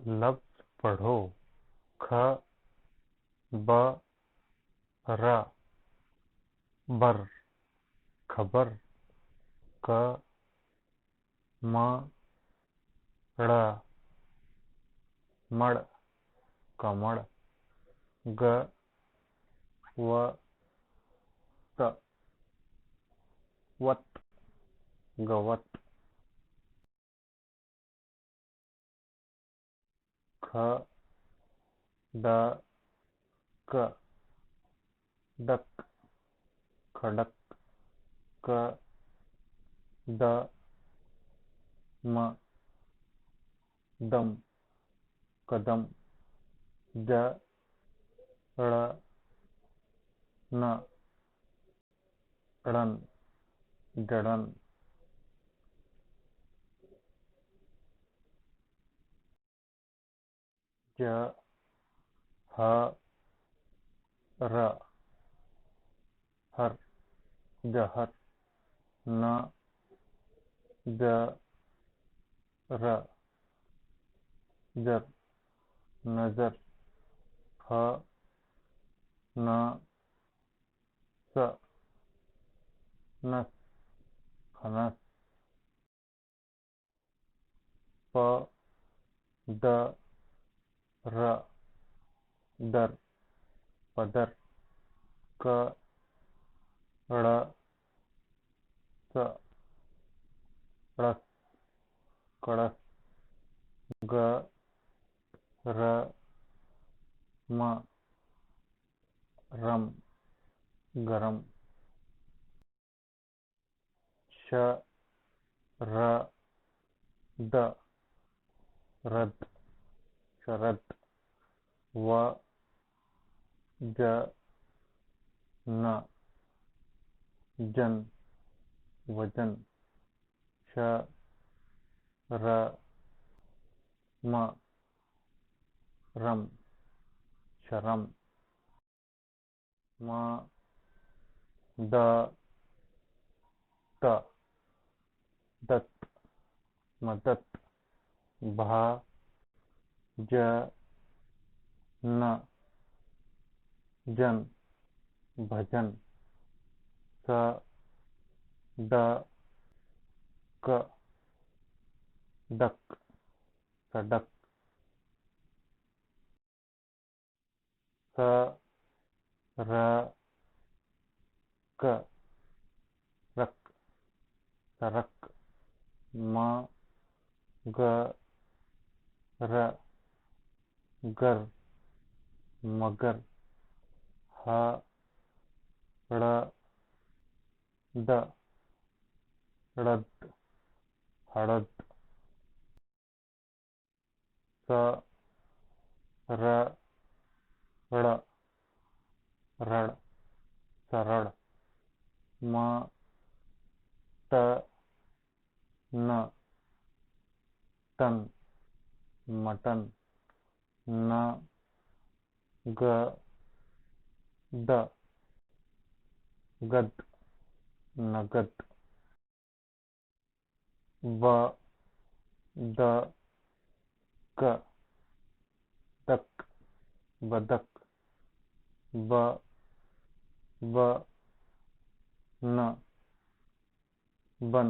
लफ्ज़ पढ़ो। ख ब र बर, खबर। क म ड़, मड़, कमड़। ग व त, वत, गवत। ख द क, डक, खडक। क द म, दम, कदम। ज ड़ न, ड़न, जड़न। ज ह र, हर, जहर। न ज र, जर, नजर। फ न स, नस, फनस। प द र, दर, पदर। क ड़ स, ड़स, कड़स। ग र म, रम, गरम। श र द, रद, शरद। व ज न, जन, वजन। श र म, रम, शरम। म द त, दत्त, मदत। भा ज न, जन, भजन। स ड क, डक, सडक। स र क, रक, सरक। म ग र, गर, मगर। ह ड़ द, ड़द, हड़द। स र ड़, रड़, सरड़। म त न, तन, मटन। न ग द, गद, नगद। ब द क, दक, बदक। ब ब न, बन,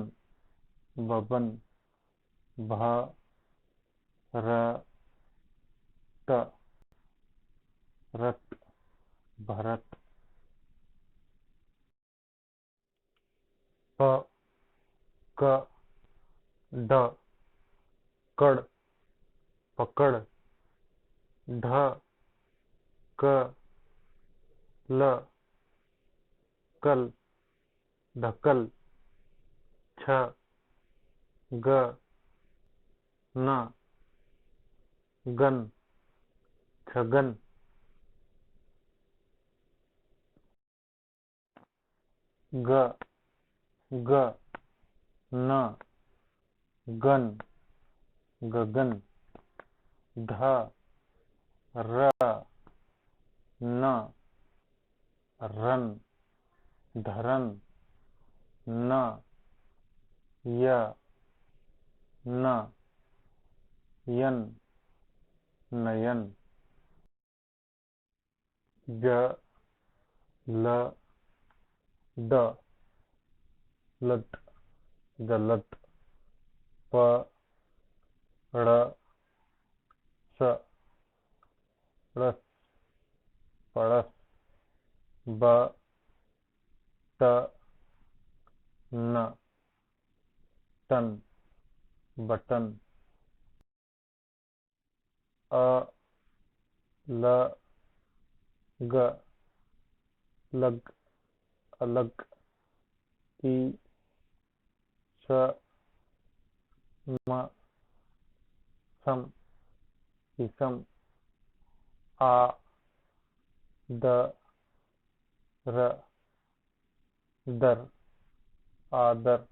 बबन। भ र त, रत, भरत। प क ड, कड़, पकड़। ढ क ल, कल, ढकल। छ ग न, गन, छगन। ग ग न, गन, गगन। ध र न, रन, धरन। न य न, यन, नयन। ज ल ड लट जलट। प ड़ स रस पड़स। ब ट न टन बटन। अ ल ग लग अलग। ई स म सम ईसम। आ द र दर आदर।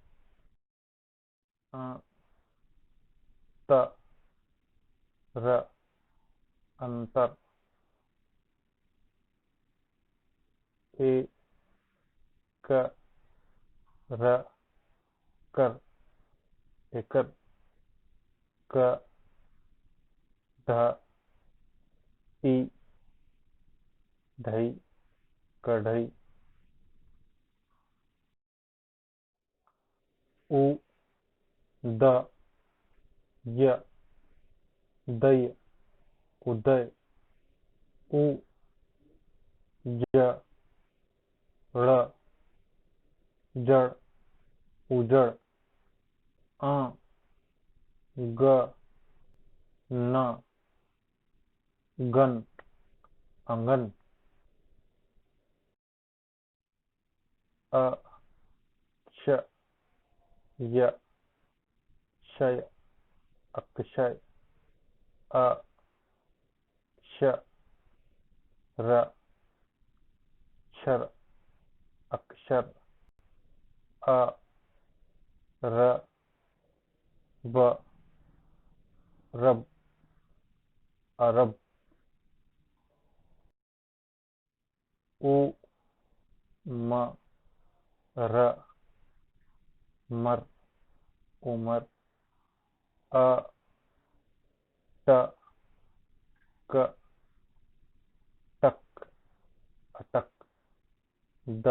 अ त र अंतर। ए क र कर एकर। क ध ई ढई कढ़ई। उ द य दय उदय। उ ज ड़ जड़ उजड़। अ ग न गन अंगन। अ क्ष य क्षय अक्षय। अ क्ष र क्षर अक्षर। अ र ब रब अरब। उ म र मर उमर। अ ट क टक अटक। द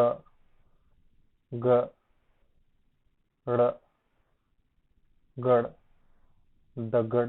ग ड़ गड़ दगड़।